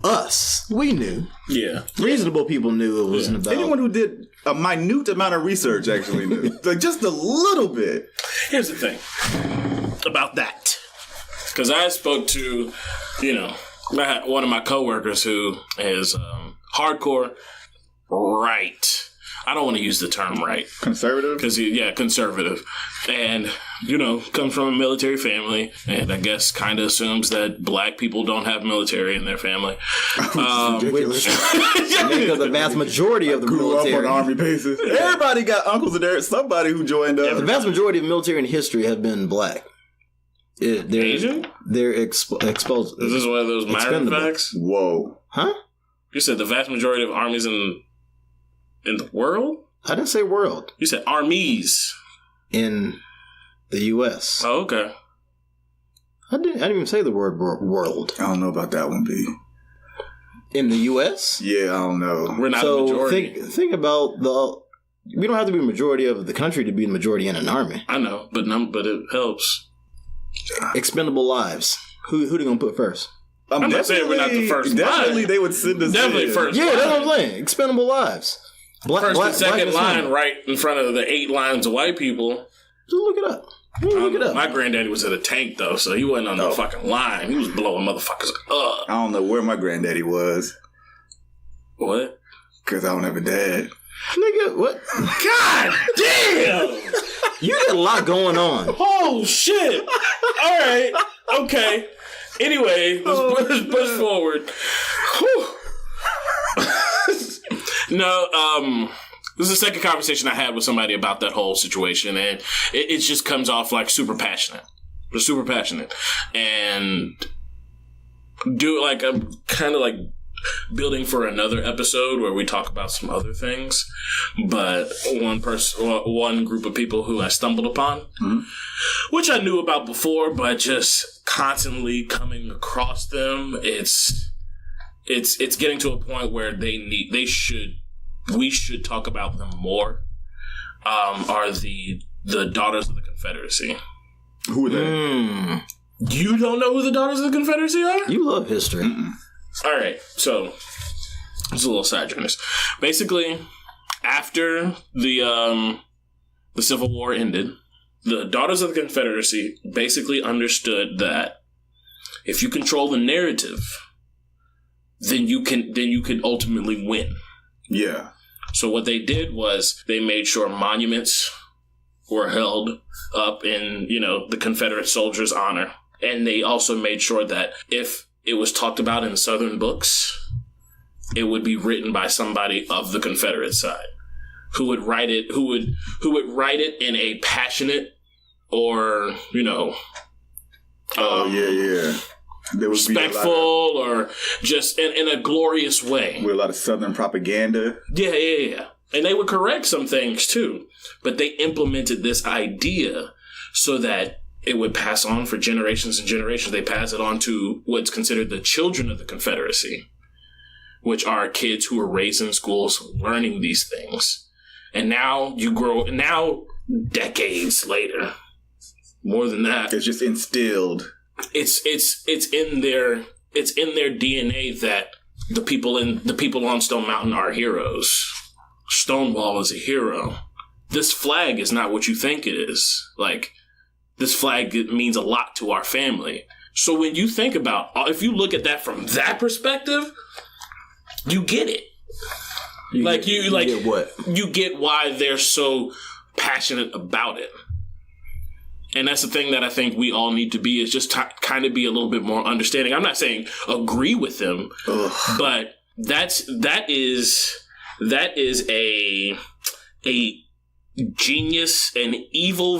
Us, we knew. Yeah. Reasonable people knew it wasn't about... Anyone who did a minute amount of research actually knew. Like, just a little bit. Here's the thing about that. Because I spoke to, one of my coworkers who is hardcore right. I don't want to use the term right. Conservative? Because, conservative. And, comes from a military family, and I guess kind of assumes that black people don't have military in their family. Ridiculous. Because the vast majority of the military... Grew up on army bases. Everybody got uncles and there's somebody who joined up. The vast majority of military in history have been black. They're Asian? They're exposed. Is this one of those Myron facts? Whoa. Huh? You said the vast majority of armies in the world? I didn't say world. You said armies. In the U.S. Oh, okay. I didn't even say the word world. I don't know about that one, B. In the U.S.? Yeah, I don't know. We're not the majority. Think about we don't have to be the majority of the country to be the majority in an army. I know, but it helps. Expendable lives. Who they gonna put first? I'm not saying we're not the first. Definitely they would send us definitely in. first. Yeah, that's what I'm saying. Expendable lives. First and second line right in front of the 8 lines of white people. Just look it up. Look it up. My granddaddy was in a tank, though, so he wasn't on the fucking line. He was blowing motherfuckers up. I don't know where my granddaddy was. What? Because I don't have a dad. Nigga, what? God damn! You got a lot going on. Oh, shit. All right. Okay. Anyway, let's push forward. Whew. No, this is the second conversation I had with somebody about that whole situation, and it just comes off like super passionate. We're super passionate. And I'm kind of like building for another episode where we talk about some other things. But one group of people who I stumbled upon, which I knew about before, but just constantly coming across them, it's getting to a point where we should talk about them more. are the Daughters of the Confederacy. Who are they? You don't know who the Daughters of the Confederacy are? You love history. All right, so it's a little side journey. Basically, after the Civil War ended, the Daughters of the Confederacy basically understood that if you control the narrative, then you can ultimately win. Yeah. So what they did was they made sure monuments were held up in, the Confederate soldiers' honor. And they also made sure that if it was talked about in Southern books, it would be written by somebody of the Confederate side who would write it in a passionate or, respectful or just in a glorious way. With a lot of Southern propaganda. Yeah. And they would correct some things too. But they implemented this idea so that it would pass on for generations and generations. They pass it on to what's considered the children of the Confederacy, which are kids who are raised in schools learning these things. And now decades later, more than that, it's just instilled. It's in their DNA that the people on Stone Mountain are heroes. Stonewall is a hero. This flag is not what you think it is. Like, this flag means a lot to our family. So when you think about, if you look at that from that perspective, you get it. You get what? You get why they're so passionate about it. And that's the thing that I think we all need to be, is just kind of be a little bit more understanding. I'm not saying agree with them, but that is a genius, an evil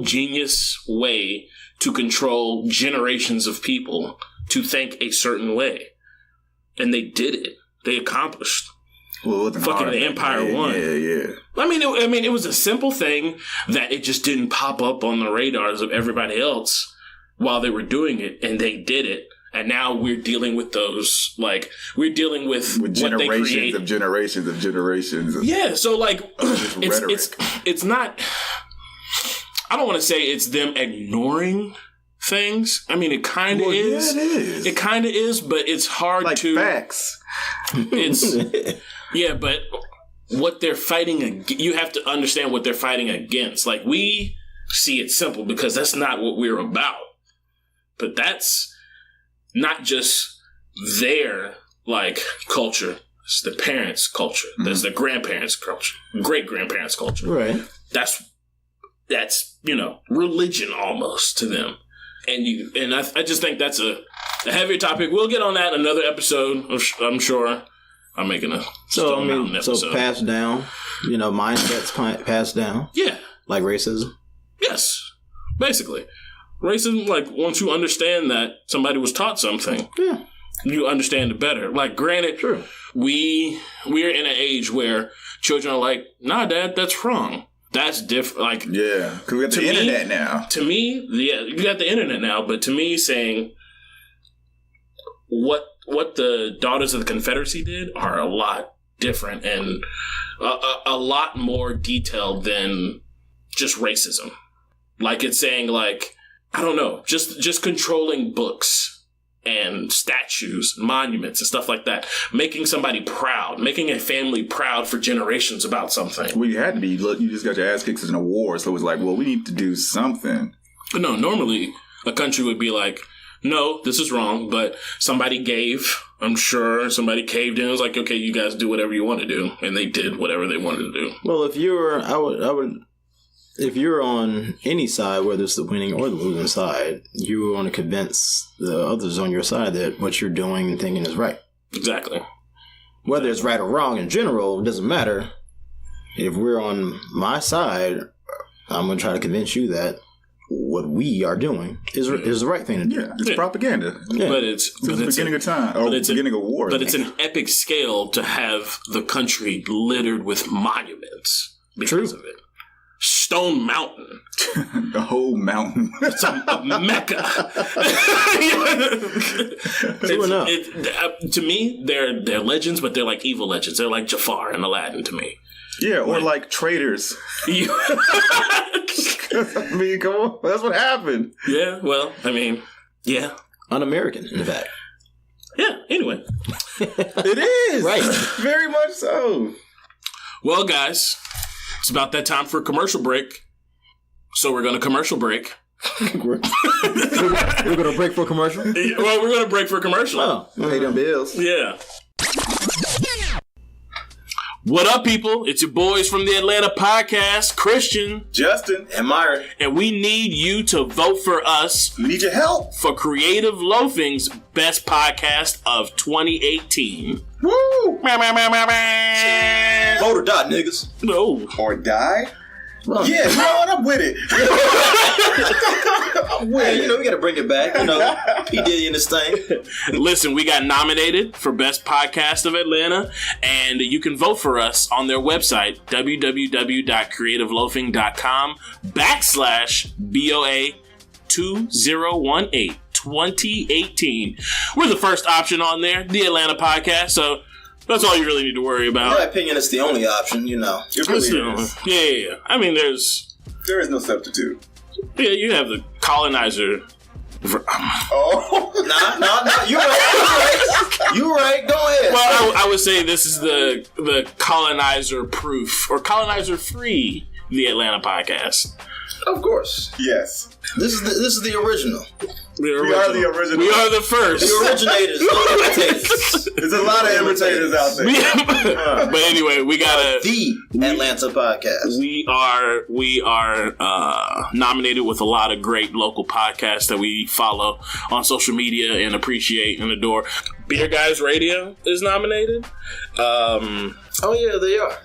genius way to control generations of people to think a certain way. And they did it. They accomplished. Well, fucking the Empire won. Yeah. I mean, it was a simple thing that it just didn't pop up on the radars of everybody else while they were doing it, and they did it. And now we're dealing with those, we're dealing with what generations of generations. Yeah, so it's not. I don't want to say it's them ignoring things. I mean, it kind of is. Yeah, it is. It kind of is, but it's hard to facts. It's yeah, but what they're fighting, you have to understand what they're fighting against. Like, we see it simple because that's not what we're about. But that's not just their culture. It's the parents' culture. Mm-hmm. That's the grandparents' culture, great grandparents' culture. Right. That's religion almost to them. And I just think that's a heavier topic. We'll get on that in another episode. I'm sure. I'm making a Stone Mountain episode. So passed down, mindsets passed down. Yeah. Like racism. Yes. Basically. Racism, once you understand that somebody was taught something, you understand it better. Granted, true. We're in an age where children are like, nah, Dad, that's wrong. That's different. Yeah, because we got the internet now. To me, yeah, you got the internet now, but to me, saying what the Daughters of the Confederacy did are a lot different and a lot more detailed than just racism. It's saying, I don't know, just controlling books and statues, monuments, and stuff like that. Making somebody proud, making a family proud for generations about something. Well, you had to be. You just got your ass kicked in a war, so it was we need to do something. But no, normally a country would be like, no, this is wrong, but somebody gave. I'm sure somebody caved in. It was like, okay, you guys do whatever you want to do. And they did whatever they wanted to do. Well, if you're on any side, whether it's the winning or the losing side, you want to convince the others on your side that what you're doing and thinking is right. Exactly. Whether it's right or wrong in general, it doesn't matter. If we're on my side, I'm going to try to convince you that what we are doing is the right thing to do. Yeah, it's propaganda. Yeah. But it's the beginning of time, or beginning of war. But it's an epic scale to have the country littered with monuments because of it. Stone Mountain. The whole mountain. It's a mecca. To me, they're legends, but they're like evil legends. They're like Jafar and Aladdin to me. Yeah, or like traitors. I mean, come on. That's what happened. Yeah, well, I mean, yeah. Un-American, in fact. Yeah, anyway. It is. Right. Very much so. Well, guys, it's about that time for a commercial break. So we're going to commercial break. We're going to break for a commercial? Well, we're going to break for a commercial. Oh. Pay them bills. Yeah. What up, people? It's your boys from the Atlanta podcast, Christian, Justin, and Myron. and we need you to vote for us. We need your help. For Creative Loafing's Best Podcast of 2018. Woo! Vote Vote or die, niggas. No. Or die? Well, Yeah, you know what? I'm with it. I'm with hey, it. you know, we got to bring it back. You know, P. Diddy and this thing. Listen, we got nominated for Best Podcast of Atlanta, and you can vote for us on their website, www.creativeloafing.com/BOA 2018. 2018. We're the first option on there, the Atlanta podcast, so that's all you really need to worry In my about. opinion, it's the only option, you know. It really is. Yeah. I mean, there is no substitute. Yeah, you have the colonizer. Oh. Nah. You right. Go ahead. Well, I would say this is the colonizer proof or colonizer free the Atlanta podcast. Of course. Yes. This is the original. We are the original. We are the first. The originators. The imitators. There's a lot of imitators out there. But anyway, we got the Atlanta podcast. We are nominated with a lot of great local podcasts that we follow on social media and appreciate and adore. Beer Guys Radio is nominated. Oh yeah, they are.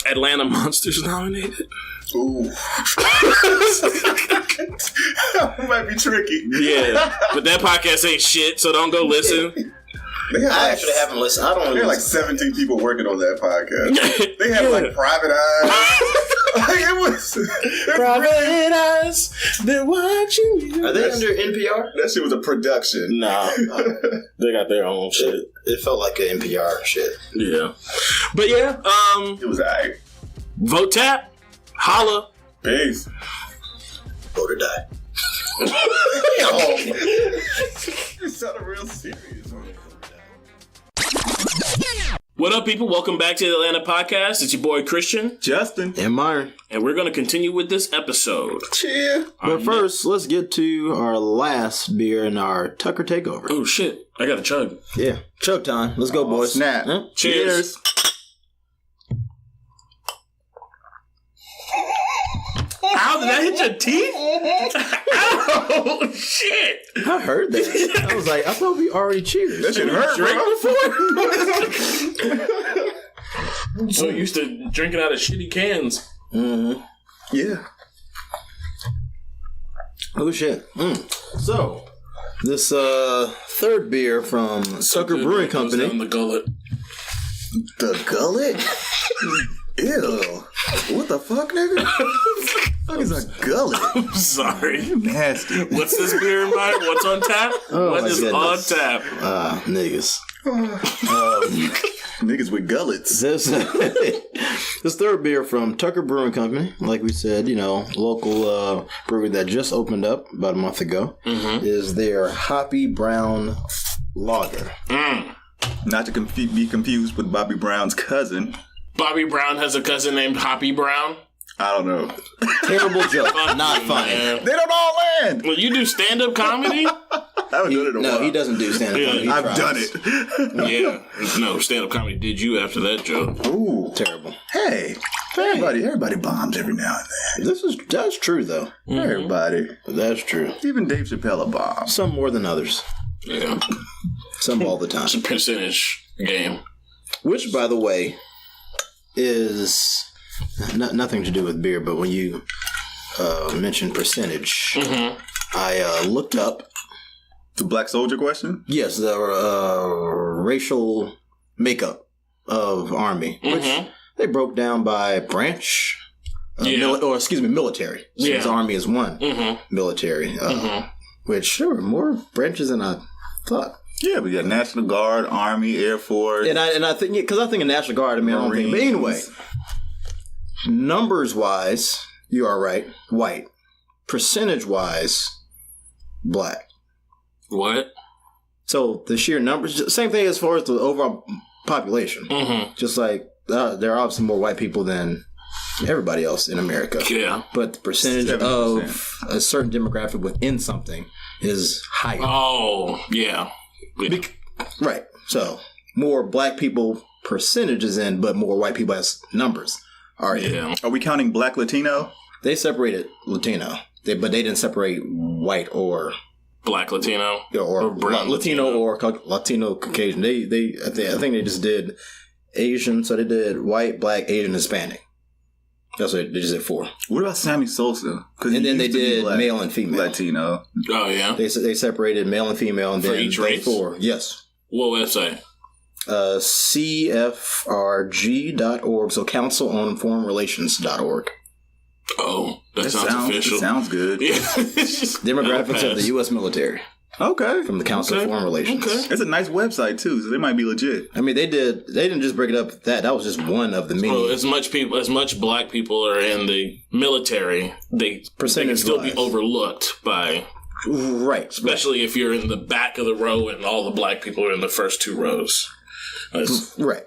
Atlanta Monsters nominated. Ooh. That might be tricky. Yeah, but that podcast ain't shit, so don't go listen. I actually haven't listened. I don't. There are like 17 people working on that podcast. They have like private eyes. It was private eyes. They're watching you. Are they under NPR? That shit was a production. Nah, they got their own shit. It felt like an NPR shit. Yeah, but yeah, it was alright. Vote tap. Holla. Peace. Vote or die. You sounded real serious. What up, people? Welcome back to the Atlanta podcast. It's your boy Christian, Justin, and Myron, and we're going to continue with this episode. Cheer. But first, let's get to our last beer in our Tucker Takeover. Oh shit! I got a chug. Yeah, chug time. Let's go, boys. Snap. Huh? Cheers. Ow, did that hit your teeth? Ow, shit. I heard that. I was like, I thought we already cheered. That shit hurt, before? So used to drinking out of shitty cans. Mm-hmm. Yeah. Oh, shit. So, this third beer from Tucker Brewing Company. Down the gullet. The gullet? Ew. What the fuck, nigga? What is a gullet? I'm sorry. Nasty. What's this beer in mind? What's on tap? Oh, what my is goodness. on tap? Niggas. Niggas with gullets. This third beer from Tucker Brewing Company, like we said, you know, local brewery that just opened up about a month ago, is their Hoppy Brown Lager. Not to be confused with Bobby Brown's cousin. Bobby Brown has a cousin named Hoppy Brown. I don't know. Terrible joke. Not funny. Man. They don't all land. Well, you do stand-up comedy? I haven't done it in a while. No, he doesn't do stand-up comedy. He I've tries. done it. Yeah. No, stand-up comedy did you after that joke. Ooh. Terrible. Hey. Everybody bombs every now and then. That's true, though. Everybody. That's true. Even Dave Chappelle bombs. Some more than others. Yeah. Some all the time. It's a percentage game. Which, by the way, is nothing to do with beer, but when you mentioned percentage, I looked up. The Black Soldier question? Yes, the racial makeup of Army, which they broke down by branch, military. Since Army is one military, which there were more branches than I thought. Yeah, we got National Guard, Army, Air Force. And I think, because I think of National Guard, I mean, I don't think, but anyway, Numbers-wise, you are right, white. Percentage-wise, black. What? So the sheer numbers, same thing as far as the overall population. Mm-hmm. Just like there are obviously more white people than everybody else in America. Yeah. But the percentage 70%. of a certain demographic within something is higher. Oh, yeah. Right. So more black people percentages in, but more white people as numbers are in. Yeah. Are we counting black Latino? They separated Latino, but they didn't separate white or Black Latino? or brown Latino or Latino Caucasian. I think they just did Asian. So they did white, black, Asian, Hispanic. That's what they just did 4. What about Sammy Sosa? And then they did male and female. Latino. Oh, yeah? They separated male and female, and For then each they race? 4. Yes. What website? CFRG.org. So counciloninforeignrelations.org. Oh, that sounds official. That sounds good. Yeah. Demographics of the U.S. military Okay. from the Council of Foreign Relations. Okay. It's a nice website, too, so they might be legit. I mean, they didn't just break it up. That was just one of the many. Well, as much black people are in the military, they can still be overlooked by, right, especially if you're in the back of the row and all the black people are in the first 2 rows. right.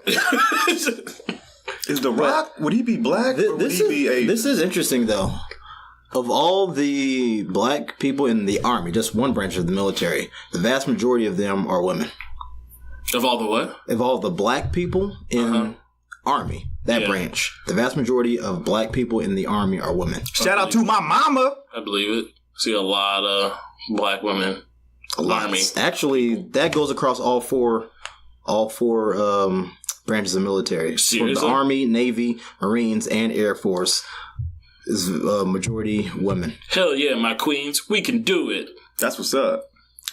Is The Rock, would he be black or would he be Asian? This is interesting, though. Of all the black people in the Army, just one branch of the military, the vast majority of them are women. Of all the what? Of all the black people in Army, that branch, the vast majority of black people in the Army are women. Shout out to my mama. I believe it. See a lot of black women. Army. Actually, that goes across all four branches of military. Seriously? From the Army, Navy, Marines, and Air Force is majority women. Hell yeah, my queens. We can do it. That's what's up.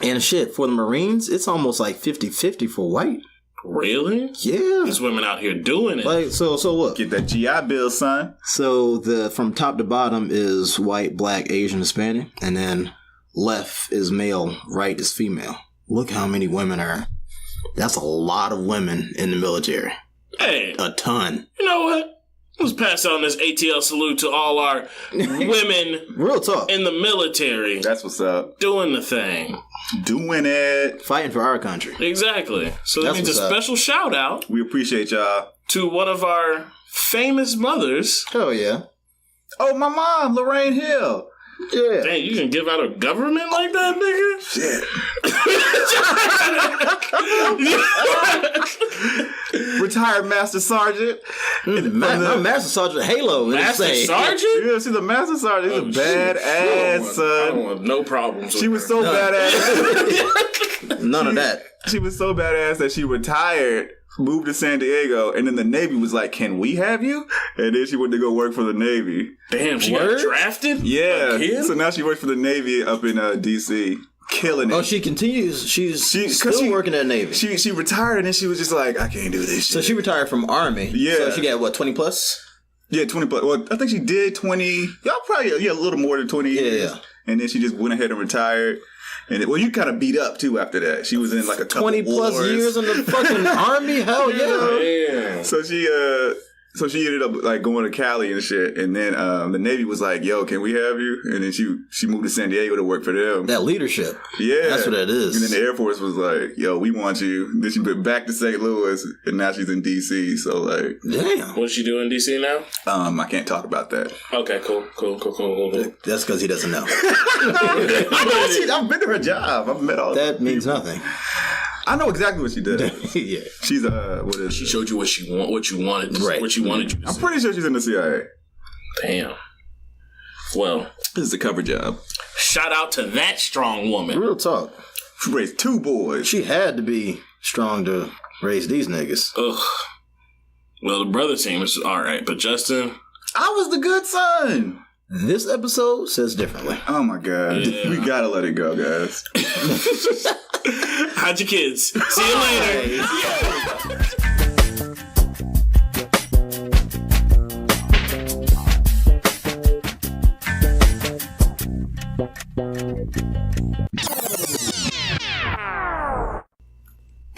And shit, for the Marines, it's almost like 50-50 for white. Really? Yeah. There's women out here doing it. Like, so look. Get that GI Bill, son. So from top to bottom is white, black, Asian, Hispanic, and then left is male, right is female. Look how many women are. That's a lot of women in the military. Hey. A ton. You know what? Let's pass on this ATL salute to all our women Real talk. in the military. That's what's up. Doing the thing. Doing it. Fighting for our country. Exactly. So that That's means a what's up. special shout out We appreciate y'all. to one of our famous mothers. Oh, yeah. Oh, my mom, Lorraine Hill. Yeah. Dang, you can give out a government like that, nigga? Shit. Retired Master Sergeant. Not Master Sergeant Halo. Master Sergeant? Yeah, she's a Master Sergeant. She's a badass, I don't son. want no problems with She was her. so badass. None of that. She was so badass that she retired, moved to San Diego, and then the Navy was like, "Can we have you?" And then she went to go work for the Navy. Damn, she got drafted? Yeah. Again? So now she works for the Navy up in D.C. Killing it. Oh, she continues. She's still she- working at Navy. She retired and then she was just like, I can't do this shit. So she retired from Army. Yeah. So she got, what, 20 plus? Yeah, 20 plus. Well, I think she did 20. Y'all probably, a little more than 20 years. Yeah. And then she just went ahead and retired. And you kind of beat up too after that. She was in like a couple 20 plus wars. years in the fucking Army? Hell yeah. Damn. So she ended up like going to Cali and shit. And then the Navy was like, "Yo, can we have you?" And then she moved to San Diego to work for them. That leadership. Yeah, That's what it is. And then the Air Force was like, "Yo, we want you." Then she went back to St. Louis, and now she's in D.C. So like, Damn. What's she doing in DC now? I can't talk about that. Okay, cool. That's because he doesn't know. I've been to her job. I've met all. That means nothing. I know exactly what she did. Yeah. She's what is She it? showed you what you wanted, Right. what you wanted you to I'm see. pretty sure she's in the CIA. Damn. Well, This is a cover job. shout out to that strong woman. Real talk. She raised 2 boys. She had to be strong to raise these niggas. Ugh. Well, the brother team is all right, but Justin. I was the good son. This episode says differently. Oh my god, Yeah. we gotta let it go, guys. Hide your kids. See you later.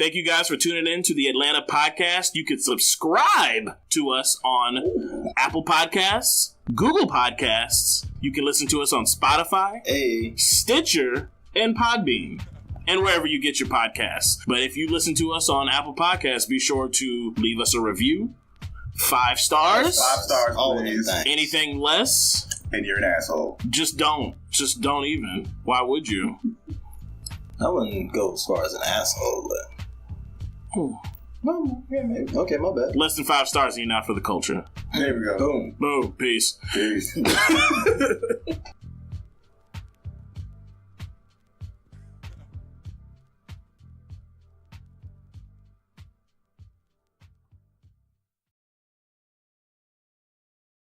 Thank you guys for tuning in to the Atlanta podcast. You can subscribe to us on Apple Podcasts, Google Podcasts. You can listen to us on Spotify, Stitcher, and Podbean, and wherever you get your podcasts. But if you listen to us on Apple Podcasts, be sure to leave us a review. 5 stars. 5 stars, please. Anything less, and you're an asshole. Just don't even. Why would you? I wouldn't go as far as an asshole, but... No, yeah, maybe. Okay, my bad. Less than 5 stars and you're not for the culture. There we go. Boom. Boom. Peace. Peace.